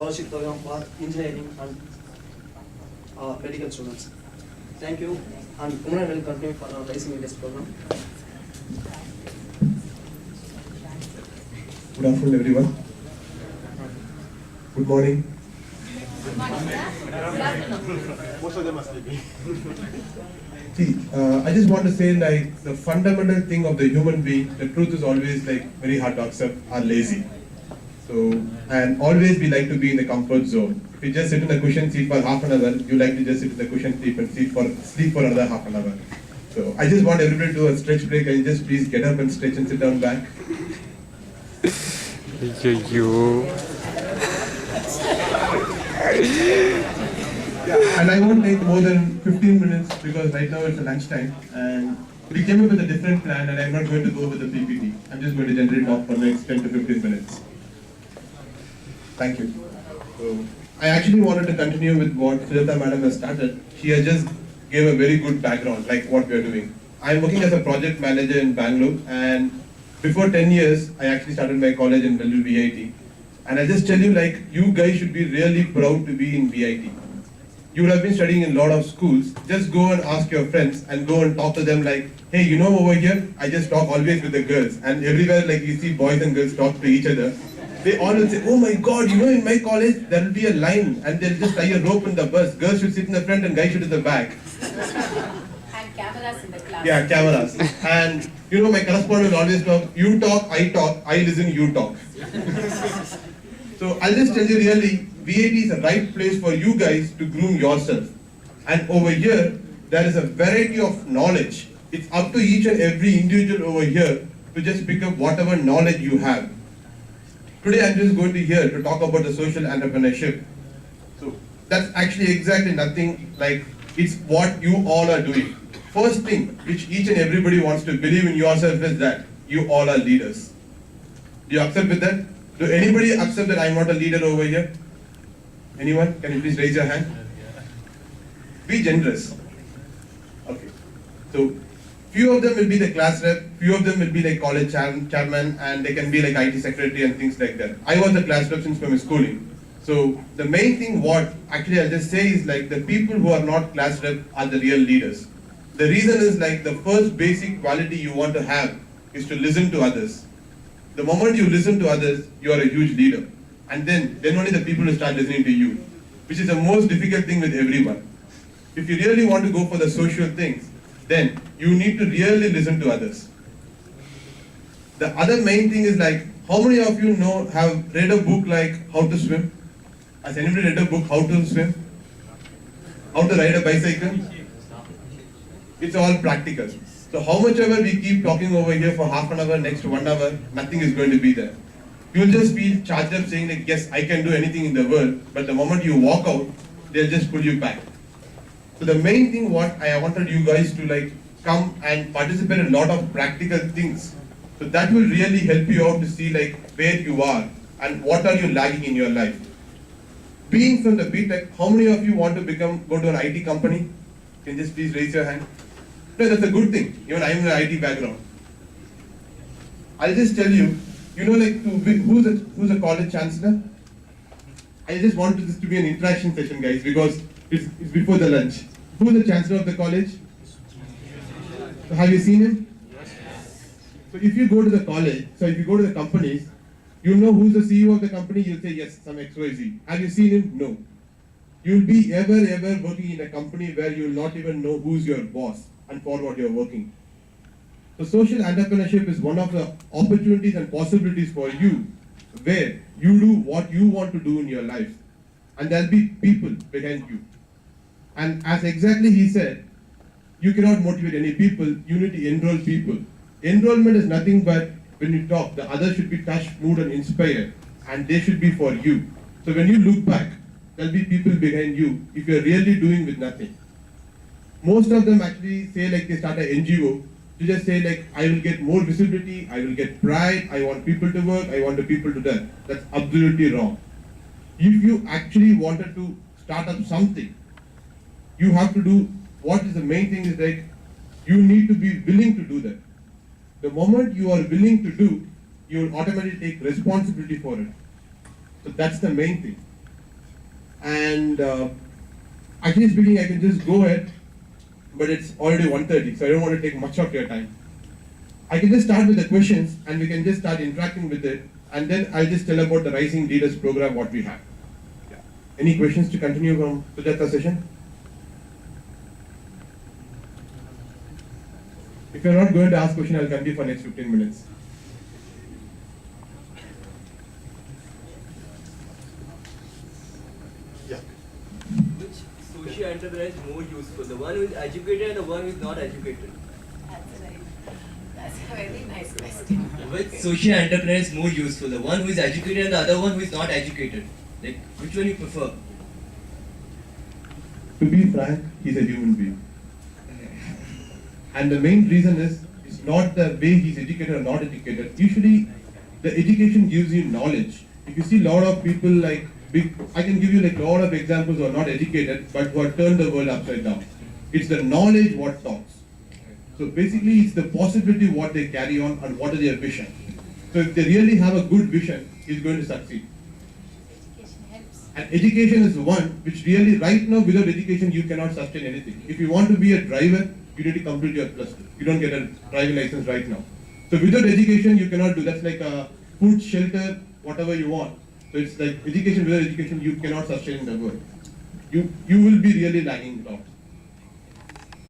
scholarship program for engineering and medical students. Thank you, and Kumran will continue for our Rising Leaders program. Good afternoon, everyone. Good morning. Good morning, sir. Good afternoon. Most of them are sleeping. See, I just want to say, like, the fundamental thing of the human being, the truth is always, like, very hard to accept, are lazy. So, and always we like to be in the comfort zone. If you just sit in the cushion seat for half an hour, you like to just sit in the cushion seat and sleep for another half an hour. So, I just want everybody to do a stretch break and just please get up and stretch and sit down back. And I won't take more than 15 minutes because right now it's a lunchtime and we came up with a different plan and I'm not going to go with the PPT. I'm just going to generate talk for the next 10 to 15 minutes. Thank you. So, I actually wanted to continue with what Sridhar madam has started. She has just gave a very good background, like what we are doing. I'm working as a project manager in Bangalore, and before 10 years, I actually started my college in VIT. And I just tell you, like, you guys should be really proud to be in VIT. You would have been studying in a lot of schools. Just go and ask your friends and go and talk to them like, hey, you know, over here, I just talk always with the girls. And everywhere, like, you see boys and girls talk to each other. They all will say, oh my God, you know, in my college, there will be a line and they'll just tie a rope in the bus. Girls should sit in the front and guys should in the back. And cameras in the class. Yeah, cameras. And, you know, my correspondent will always talk, you talk, I listen, you talk. So I'll just tell you really, VIT is the right place for you guys to groom yourself. And over here, there is a variety of knowledge. It's up to each and every individual over here to just pick up whatever knowledge you have. Today I'm just going to here to talk about the social entrepreneurship. So that's actually exactly nothing like, it's what you all are doing. First thing which each and everybody wants to believe in yourself is that you all are leaders. Do you accept with that? Do anybody accept that I'm not a leader over here? Anyone? Can you please raise your hand? Be generous. Okay. So, few of them will be the class rep, few of them will be like college chairman, and they can be like IT secretary and things like that. I was a class rep since my schooling. So, the main thing what actually I'll just say is like the people who are not class rep are the real leaders. The reason is like the first basic quality you want to have is to listen to others. The moment you listen to others, you are a huge leader. And then only the people will start listening to you, which is the most difficult thing with everyone. If you really want to go for the social things, then you need to really listen to others. The other main thing is like, how many of you have read a book like How to Swim? Has anybody read a book How to Swim? How to ride a bicycle? It's all practical. So how much ever we keep talking over here for half an hour, next 1 hour, nothing is going to be there. You'll just feel charged up saying like, yes, I can do anything in the world, but the moment you walk out, they'll just pull you back. So the main thing what I wanted you guys to like come and participate in a lot of practical things. So that will really help you out to see like where you are and what are you lagging in your life. Being from the BTech, how many of you want to go to an IT company? Can you just please raise your hand? No, that's a good thing. Even I'm in an IT background. I'll just tell you, you know, like who's a college chancellor? I just want this to be an interaction session, guys, because it's before the lunch. Who's the chancellor of the college? So have you seen him? So if you go to the college, so if you go to the companies, you know who's the CEO of the company, you'll say yes, some XYZ. Have you seen him? No. You'll be ever working in a company where you'll not even know who's your boss and for what you're working. So social entrepreneurship is one of the opportunities and possibilities for you where you do what you want to do in your life. And there'll be people behind you. And as exactly he said, you cannot motivate any people, you need to enroll people. Enrollment is nothing but when you talk, the others should be touched, moved and inspired, and they should be for you. So when you look back, there'll be people behind you if you're really doing with nothing. Most of them actually say like they start an NGO to just say like, I will get more visibility, I will get pride, I want people to work, I want the people to do. That's absolutely wrong. If you actually wanted to start up something, you have to do, what is the main thing is like, you need to be willing to do that. The moment you are willing to do, you will automatically take responsibility for it. So that's the main thing. And actually speaking, I can just go ahead, but it's already 1:30, so I don't want to take much of your time. I can just start with the questions and we can just start interacting with it, and then I'll just tell about the Rising Leaders program, what we have. Yeah. Any questions to continue from Sujata's session? If you're not going to ask question, I'll continue for next 15 minutes. Yeah. Which social enterprise is more useful? The one who is educated and the one who is not educated? That's a very nice question. Which social enterprise is more useful? The one who is educated and the other one who is not educated? Like, which one you prefer? To be frank, he's a human being. And the main reason is, it's not the way he's educated or not educated. Usually, the education gives you knowledge. If you see a lot of people like, I can give you like a lot of examples who are not educated, but who have turned the world upside down. It's the knowledge what talks. So basically, it's the possibility what they carry on and what is their vision. So if they really have a good vision, he's going to succeed. Education helps. And education is one which really, right now, without education, you cannot sustain anything. If you want to be a driver, you need to complete your +2. You don't get a driving license right now. So without education, you cannot do. That's like a food, shelter, whatever you want. So it's like education, without education, you cannot sustain in the world. You will be really lagging out.